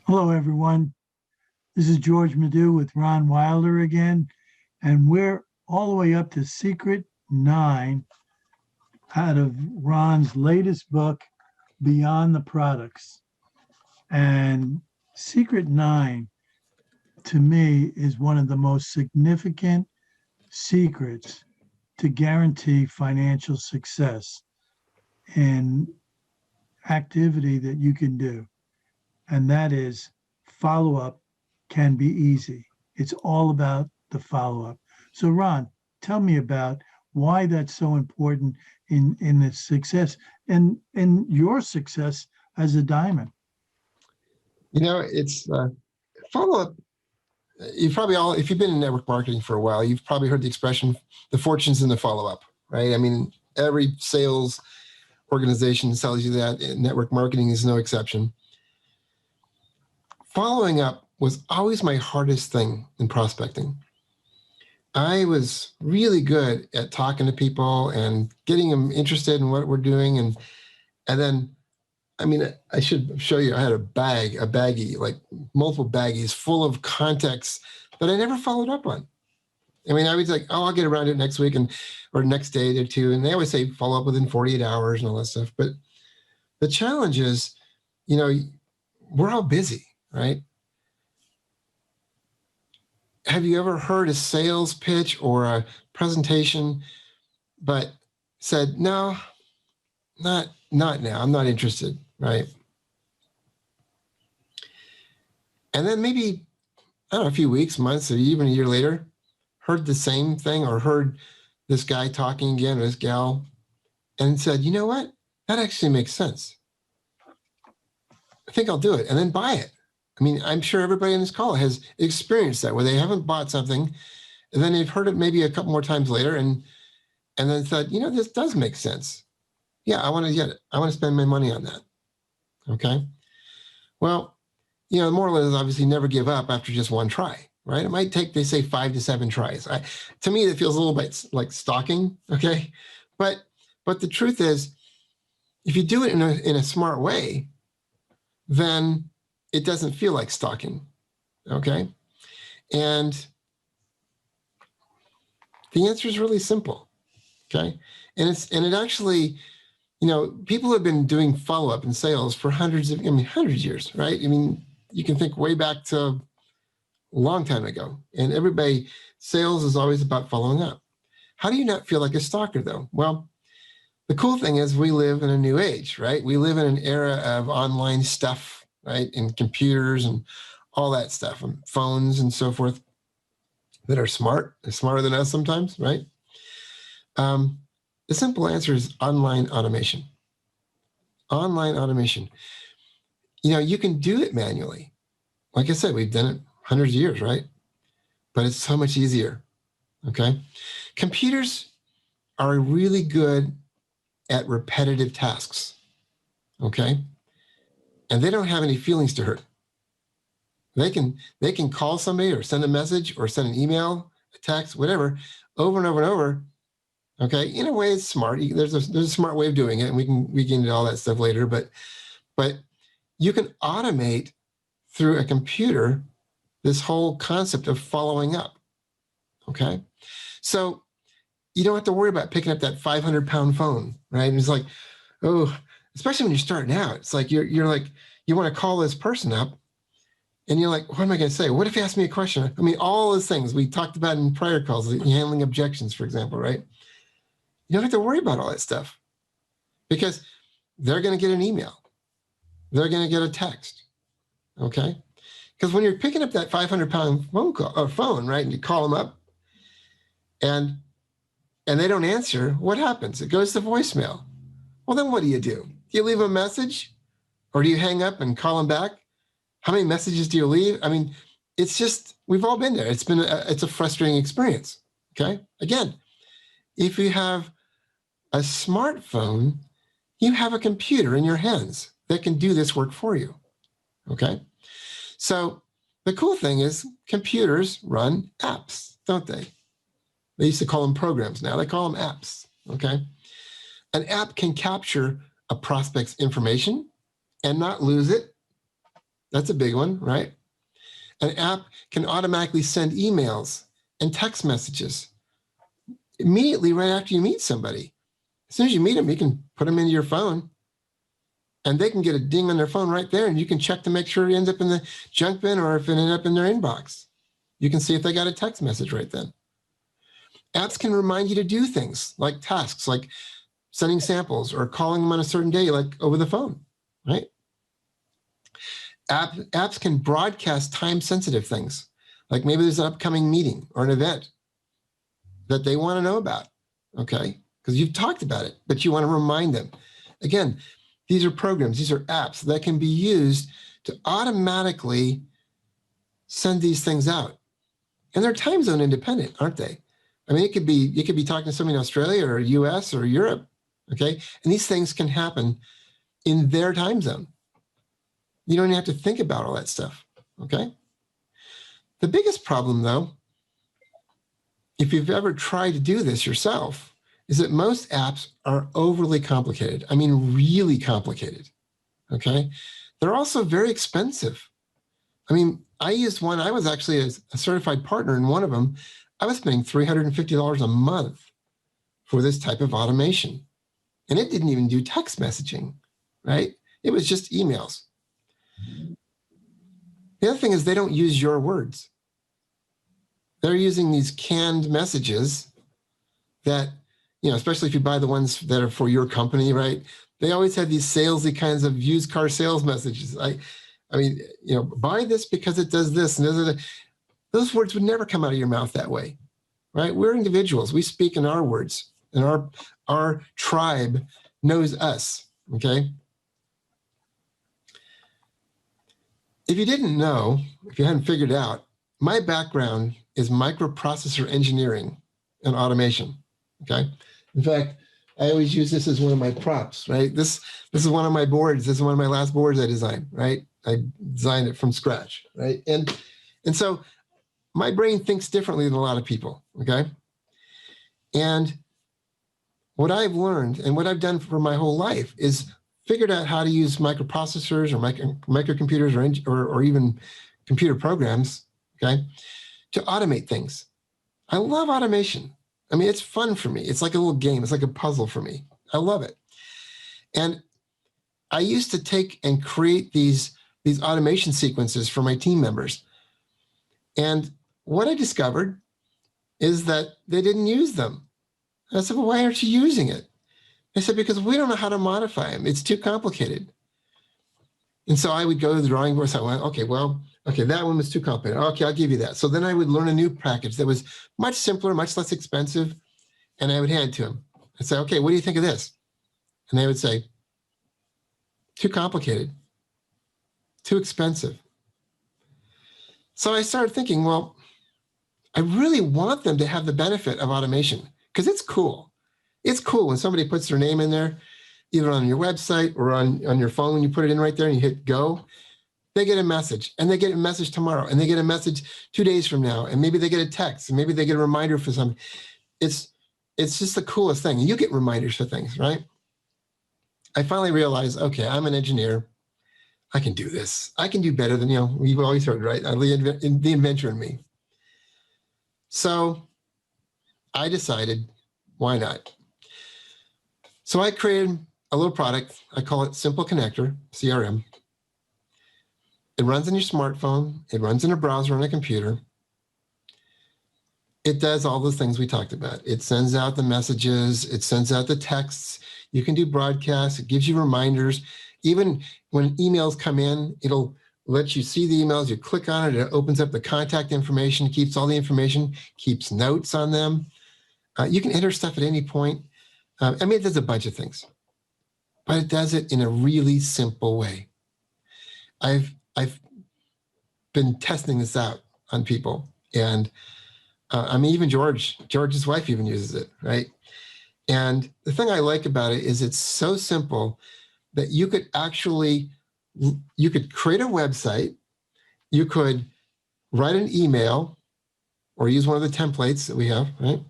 Hello, everyone. This is George Madu with Ron Wilder again, and we're all the way up to Secret Nine out of Ron's latest book, Beyond the Products. And Secret Nine, to me, is one of the most significant secrets to guarantee financial success in activity that you can do. And that is follow up can be easy. It's all about the follow up. So, Ron, tell me about why that's so important in the success and in your success as a diamond. It's follow up. You've probably all, if you've been in network marketing for a while, you've probably heard the expression, the fortune's in the follow up, right? I mean, every sales organization tells you that. Network marketing is no exception. Following up was always my hardest thing in prospecting. I was really good at talking to people and getting them interested in what we're doing. And then, I mean, I should show you, I had a baggie, like multiple baggies full of contacts that I never followed up on. I mean, I was like, oh, I'll get around to it next week or next day or two. And they always say follow up within 48 hours and all that stuff. But the challenge is, we're all busy, right? Have you ever heard a sales pitch or a presentation, but said, no, not now. I'm not interested, right? And then maybe, I don't know, a few weeks, months, or even a year later, heard the same thing or heard this guy talking again, or this gal, and said, you know what? That actually makes sense. I think I'll do it, and then buy it. I mean, I'm sure everybody in this call has experienced that, where they haven't bought something, and then they've heard it maybe a couple more times later, and then thought, this does make sense. Yeah, I want to get it. I want to spend my money on that. Okay. Well, the moral is obviously never give up after just one try, right? It might take, they say, 5 to 7 tries. To me, it feels a little bit like stalking. Okay. But the truth is, if you do it in a smart way, then it doesn't feel like stalking. Okay. And the answer is really simple. Okay. And it actually, people have been doing follow-up in sales for hundreds of years, right? I mean, you can think way back to a long time ago. And sales is always about following up. How do you not feel like a stalker, though? Well, the cool thing is we live in a new age, right? We live in an era of online stuff, right? And computers and all that stuff, and phones and so forth that are smarter than us sometimes, right? The simple answer is online automation. Online automation. You can do it manually. Like I said, we've done it hundreds of years, right? But it's so much easier. Okay. Computers are really good at repetitive tasks. Okay. And they don't have any feelings to hurt. They can call somebody or send a message or send an email, a text, whatever, over and over and over. Okay. In a way, it's smart. There's a smart way of doing it, and we can get into all that stuff later. But you can automate through a computer this whole concept of following up. Okay. So you don't have to worry about picking up that 500-pound phone, right? And it's like, oh, especially when you're starting out, it's like you're like, you want to call this person up, and you're like, what am I going to say? What if he asks me a question? I mean, all those things we talked about in prior calls, handling objections, for example, right? You don't have to worry about all that stuff, because they're going to get an email. They're going to get a text. Okay. Because when you're picking up that 500-pound phone, right, and you call them up and they don't answer, what happens? It goes to voicemail. Well, then what do? Do you leave a message, or do you hang up and call them back? How many messages do you leave? I mean, it's just, we've all been there. It's a frustrating experience. Okay. Again, if you have a smartphone, you have a computer in your hands that can do this work for you. Okay. So the cool thing is computers run apps, don't they? They used to call them programs. Now they call them apps. Okay. An app can capture a prospect's information and not lose it. That's a big one, right? An app can automatically send emails and text messages immediately right after you meet somebody. As soon as you meet them, you can put them into your phone and they can get a ding on their phone right there, and you can check to make sure it ends up in the junk bin or if it ended up in their inbox. You can see if they got a text message right then. Apps can remind you to do things like tasks, like sending samples or calling them on a certain day, like over the phone, right? Apps can broadcast time-sensitive things, like maybe there's an upcoming meeting or an event that they want to know about, okay? Because you've talked about it, but you want to remind them. Again, these are programs, these are apps that can be used to automatically send these things out. And they're time zone independent, aren't they? I mean, you could be talking to somebody in Australia or US or Europe, okay? And these things can happen in their time zone. You don't even have to think about all that stuff, okay? The biggest problem, though, if you've ever tried to do this yourself, is that most apps are overly complicated. I mean, really complicated, okay? They're also very expensive. I mean, I used one, I was actually a certified partner in one of them. I was spending $350 a month for this type of automation. And it didn't even do text messaging, right? It was just emails. The other thing is they don't use your words. They're using these canned messages that, you know, especially if you buy the ones that are for your company, right? They always have these salesy kinds of used car sales messages. I mean, you know, buy this because it does this. And those words would never come out of your mouth that way, right? We're individuals. We speak in our words, and our tribe knows us, okay? If you didn't know, if you hadn't figured out, my background is microprocessor engineering and automation, okay? In fact, I always use this as one of my props, right? This is one of my boards. This is one of my last boards I designed, right? I designed it from scratch, right? And so my brain thinks differently than a lot of people, okay? And what I've learned and what I've done for my whole life is figured out how to use microprocessors or microcomputers or even computer programs, okay, to automate things. I love automation. I mean, it's fun for me. It's like a little game. It's like a puzzle for me. I love it. And I used to take and create these automation sequences for my team members. And what I discovered is that they didn't use them. And I said, well, why aren't you using it? They said, because we don't know how to modify them. It's too complicated. And so I would go to the drawing board. So I went, okay, that one was too complicated. Okay, I'll give you that. So then I would learn a new package that was much simpler, much less expensive. And I would hand it to them. I'd say, okay, what do you think of this? And they would say, too complicated, too expensive. So I started thinking, well, I really want them to have the benefit of automation because it's cool. It's cool when somebody puts their name in there, either on your website or on your phone, when you put it in right there and you hit go, they get a message and they get a message tomorrow and they get a message 2 days from now. And maybe they get a text and maybe they get a reminder for something. It's just the coolest thing. And you get reminders for things, right? I finally realized, okay, I'm an engineer. I can do this. I can do better than, you've always heard, right? The inventor in me. So I decided, why not? So I created a little product. I call it Simple Connector, CRM. It runs on your smartphone. It runs in a browser on a computer. It does all those things we talked about. It sends out the messages. It sends out the texts. You can do broadcasts. It gives you reminders. Even when emails come in, it'll let you see the emails. You click on it. It opens up the contact information, keeps all the information, keeps notes on them. You can enter stuff at any point. It does a bunch of things, but it does it in a really simple way. I've been testing this out on people, and even George's wife even uses it, right? And the thing I like about it is it's so simple that you could create a website, you could write an email, or use one of the templates that we have, right?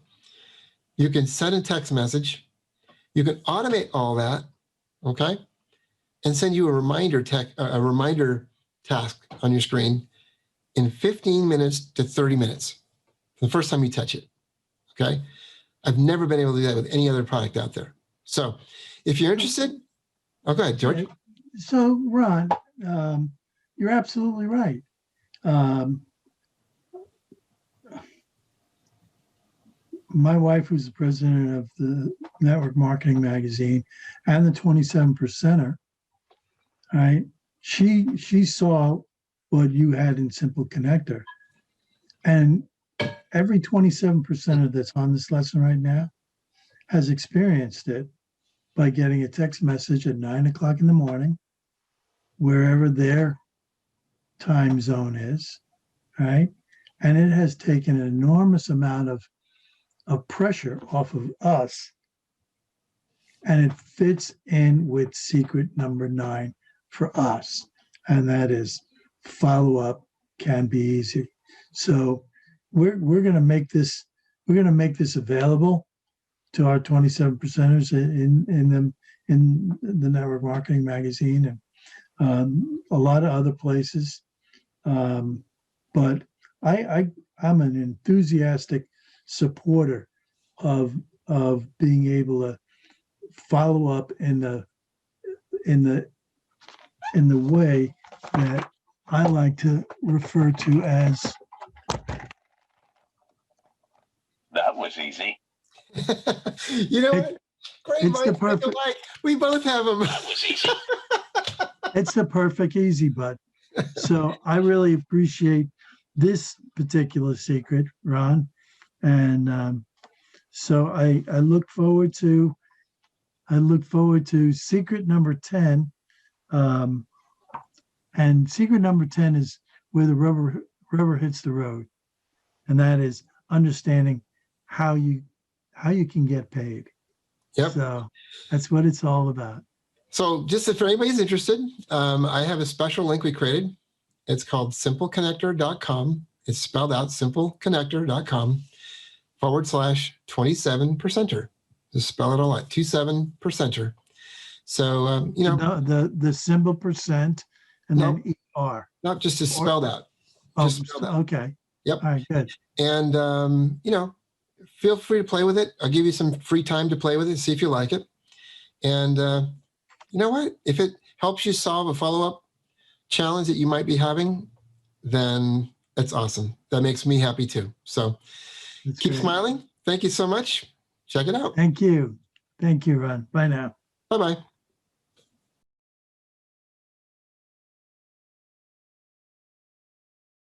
You can send a text message. You can automate all that, okay? And send you a reminder task on your screen in 15 minutes to 30 minutes the first time you touch it. Okay. I've never been able to do that with any other product out there. So if you're interested, oh, go ahead, George. So, Ron, you're absolutely right. My wife, who's the president of the Network Marketing Magazine and the 27 Percenter, right? She saw what you had in Simple Connector, and every 27 percenter that's on this lesson right now has experienced it by getting a text message at 9 o'clock in the morning, wherever their time zone is, right? And it has taken an enormous amount of pressure off of us. And it fits in with secret number 9 for us. And that is follow up can be easy. So we're going to make this available to our 27 percenters in the Network Marketing Magazine and a lot of other places. But I'm an enthusiastic supporter of being able to follow up in the way that I like to refer to as. That was easy. You know what? Great It's the minds think perfect- alike. We both have them. That was easy. It's the perfect easy button. So I really appreciate this particular secret, Ron. And so I look forward to secret number 10. And secret number 10 is where the rubber hits the road. And that is understanding how you can get paid. Yep. So that's what it's all about. So just if anybody's interested, I have a special link we created. It's called simpleconnector.com. It's spelled out simpleconnector.com /27 percenter. Just spell it all out, 27 percenter. So, The symbol percent and No. then ER. not just as spelled out. Oh, Just spelled out. okay. Yep. All right, good. And, feel free to play with it. I'll give you some free time to play with it, see if you like it. And you know what? If it helps you solve a follow-up challenge that you might be having, then that's awesome. That makes me happy too. So That's keep great. smiling. Thank you so much. Check it out. Thank you. Thank you, Ron. Bye now. Bye-bye.